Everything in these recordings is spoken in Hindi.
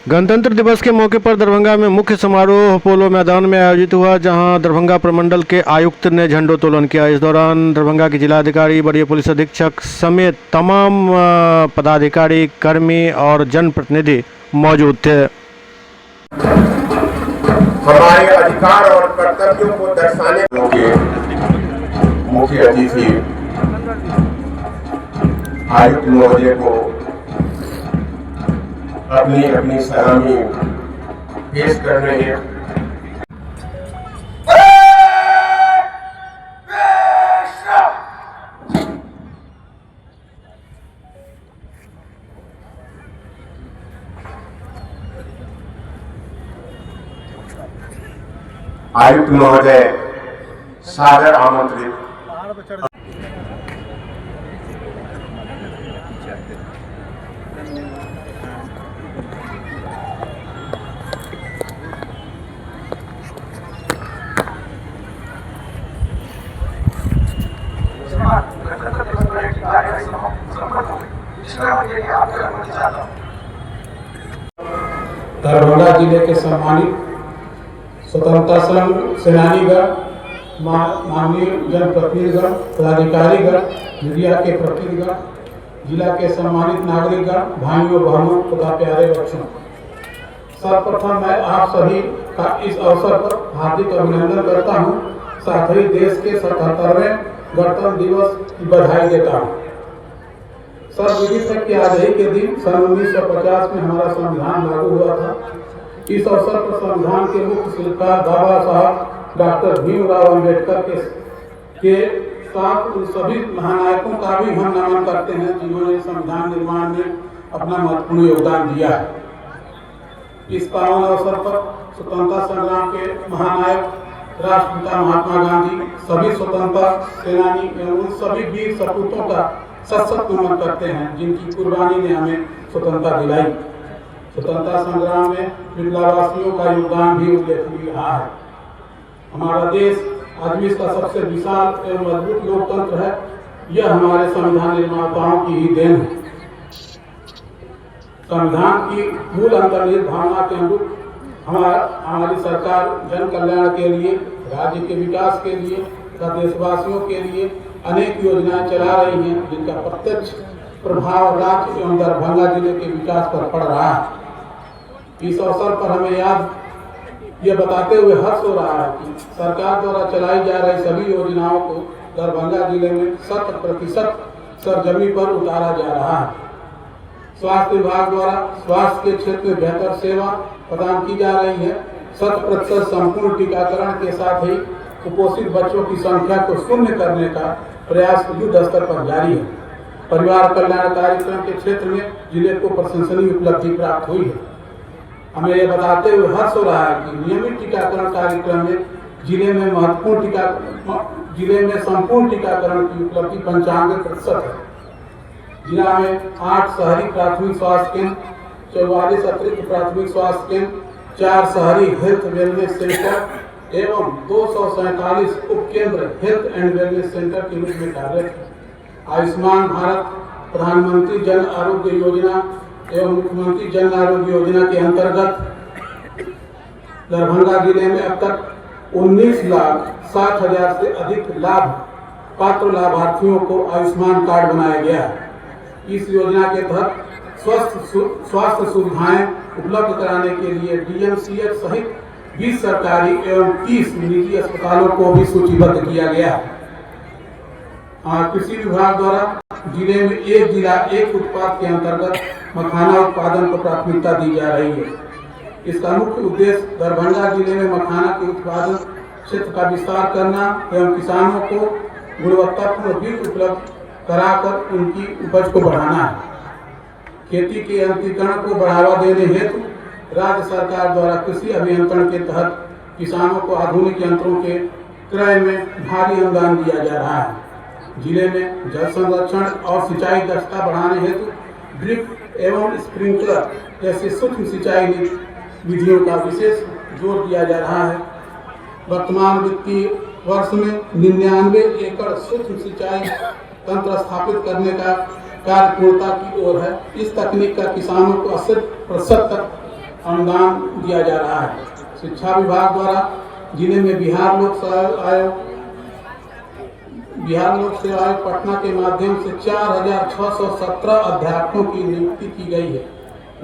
गणतंत्र दिवस के मौके पर दरभंगा में मुख्य समारोह पोलो मैदान में आयोजित हुआ, जहां दरभंगा प्रमंडल के आयुक्त ने झंडोत्तोलन किया। इस दौरान दरभंगा के जिलाधिकारी, वरीय पुलिस अधीक्षक समेत तमाम पदाधिकारी, कर्मी और जनप्रतिनिधि मौजूद थे। हमारे अधिकार और कर्तव्यों को दर्शाने के मुख्य अतिथि आयुक्त महोदय को अपनी सलामी पेश कर रहे हैं। आयुक्त महोदय सादर आमंत्रित। दरभंगा जिले के सम्मानित स्वतंत्रता सेनानीगण, माननीय जनप्रतिनिधिगण, पदाधिकारीगण, मीडिया के प्रतिनिधिगण, जिला के सम्मानित नागरिकगण, भाइयों बहनों तथा प्यारे बच्चों, सर्वप्रथम मैं आप सभी का इस अवसर पर हार्दिक अभिनंदन करता हूं। साथ ही देश के 77वें गणतंत्र दिवस की बधाई देता हूं। सर्वविदित है कि आज ही के दिन सन 1950 में हमारा संविधान लागू हुआ था। इस अवसर पर संविधान के मुख्य शिल्पकार बाबा साहब डॉक्टर भीमराव अम्बेडकर के साथ उन सभी महानायकों का भी हम नमन करते हैं, जिन्होंने संविधान निर्माण में अपना महत्वपूर्ण योगदान दिया है। इस पावन अवसर पर स्वतंत्रता संग्राम के महानायक राष्ट्रपिता महात्मा गांधी, सभी स्वतंत्रता सेनानी एवं उन सभी वीर सपूतों का सशक्त नमन करते हैं, जिनकी कुर्बानी ने हमें स्वतंत्रता दिलाई। स्वतंत्रता संग्राम में विप्लववासियों का योगदान भी उल्लेखनीय रहा है। हमारा देश आज विश्व का सबसे विशाल एवं मजबूत लोकतंत्र है। यह हमारे संविधान निर्माताओं की ही देन है। संविधान की मूल अंतर्निहित भावना के अनुरूप हमारी सरकार जन कल्याण के लिए, राज्य के विकास के लिए तथा देशवासियों के लिए अनेक योजनाएं चला रही हैं, जिनका प्रत्यक्ष प्रभाव राज्य एवं दरभंगा जिले के विकास पर पड़ रहा है। इस अवसर पर हमें यह बताते हुए हर्ष हो रहा है कि सरकार द्वारा चलाई जा रही सभी योजनाओं को दरभंगा जिले में 100% सरजमी पर उतारा जा रहा है। स्वास्थ्य विभाग द्वारा स्वास्थ्य के क्षेत्र में बेहतर सेवा प्रदान की जा रही है। 100% संपूर्ण टीकाकरण के साथ ही कुपोषित बच्चों की संख्या को शून्य करने का प्रयास युद्ध स्तर पर जारी है। परिवार कल्याण कार्यक्रम के क्षेत्र में जिले को प्रशंसनीय उपलब्धि प्राप्त हुई है। हमें यह बताते हुए हर्ष हो रहा है कि नियमित टीकाकरण कार्यक्रम में जिले में संपूर्ण टीकाकरण की उपलब्धि 95% है। जिला में 8 शहरी प्राथमिक स्वास्थ्य केंद्र, 44 अतिरिक्त प्राथमिक स्वास्थ्य केंद्र, 4 शहरी हेल्थ वेलनेस सेंटर एवं 247 उपकेंद्र हेल्थ एंड वेलनेस सेंटर के रूप में कार्यरत है। आयुष्मान भारत, प्रधानमंत्री जन आरोग्य योजना एवं मुख्यमंत्री जन आरोग्य योजना के अंतर्गत दरभंगा जिले में अब तक 19,60,000 से अधिक पात्र लाभार्थियों को आयुष्मान कार्ड बनाया गया है। इस योजना के तहत स्वास्थ्य सुविधाएं उपलब्ध कराने के लिए DMCH सहित 20 सरकारी एवं 30 निजी अस्पतालों को भी सूचीबद्ध किया गया है। कृषि विभाग द्वारा जिले में एक जिला एक उत्पाद के अंतर्गत मखाना उत्पादन को प्राथमिकता दी जा रही है। इसका मुख्य उद्देश्य दरभंगा जिले में मखाना के उत्पादन क्षेत्र का विस्तार करना एवं किसानों को गुणवत्तापूर्ण बीज उपलब्ध कराकर उनकी उपज को बढ़ाना है। खेती के यंत्रीकरण को बढ़ावा देने हेतु राज्य सरकार द्वारा कृषि अभियंत्रण के तहत किसानों को आधुनिक यंत्रों के क्रय में भारी अनुदान दिया जा रहा है। जिले में जल संरक्षण और सिंचाई दक्षता बढ़ाने हेतु ड्रिप एवं स्प्रिंकलर जैसे सूक्ष्म सिंचाई विधियों का विशेष जोर दिया जा रहा है। वर्तमान वित्तीय वर्ष में 99 एकड़ सूक्ष्म सिंचाई तंत्र स्थापित करने का कार्य पूर्णता की ओर है। इस तकनीक का किसानों को 80% तक अनुदान दिया जा रहा है। शिक्षा विभाग द्वारा जिले में बिहार लोक सेवा आयोग पटना के माध्यम से 4,617 अध्यापकों की नियुक्ति की गई है।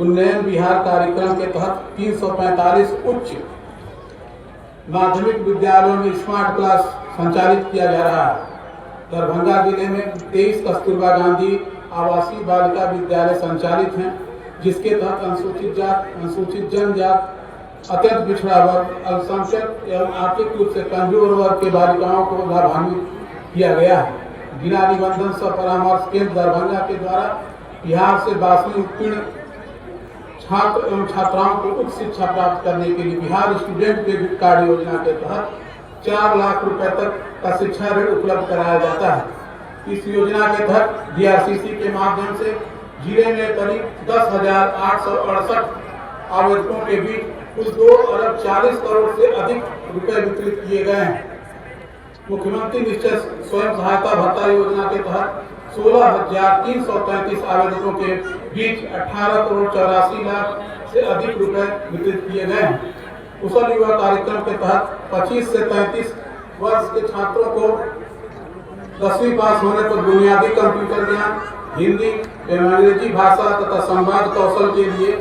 उन्नयन बिहार कार्यक्रम के तहत 345 उच्च माध्यमिक विद्यालयों में स्मार्ट क्लास संचालित किया जा रहा है। दरभंगा जिले में 23 कस्तूरबा गांधी आवासीय बालिका विद्यालय संचालित हैं, जिसके तहत अनुसूचित जात, अनुसूचित जनजात, अत्यंत पिछड़ा वर्ग, अल्पसंख्यक एवं आर्थिक रूप से कमजोर वर्ग के बालिकाओं को लाभान्वित किया गया है। जिला निबंधन सह परामर्श केंद्र दरभंगा के द्वारा बिहार से 12वीं उत्तीर्ण छात्र एवं छात्राओं को उच्च शिक्षा प्राप्त करने के लिए बिहार स्टूडेंट क्रेडिट कार्ड योजना के तहत 4 लाख रुपए तक का शिक्षा ऋण उपलब्ध कराया जाता है। इस योजना के तहत DRCC के माध्यम से जिले में करीब 10,868 आवेदकों के बीच कुल 2 अरब 40 करोड़ से अधिक रुपए वितरित किए गए हैं। मुख्यमंत्री निश्चय स्वयं सहायता भत्ता योजना के तहत 16,333 आवेदकों के बीच 18 करोड़ 84 लाख से अधिक रुपए वितरित किए गए हैं। कुशल युवा कार्यक्रम के तहत 25 से 33 वर्ष के छात्रों को 10वीं पास होने पर बुनियादी कंप्यूटर ज्ञान, हिंदी एवं अंग्रेजी भाषा तथा संवाद कौशल के लिए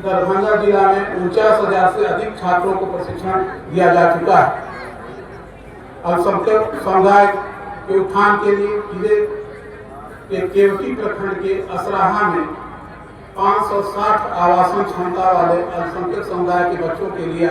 दरभंगा जिला में 49,000 से अधिक छात्रों को प्रशिक्षण दिया जा चुका है। अल्पसंख्यक समुदाय के उत्थान के लिए जिले के केवटी प्रखंड के असराहा में 560 आवासन क्षमता वाले अल्पसंख्यक समुदाय के बच्चों के लिए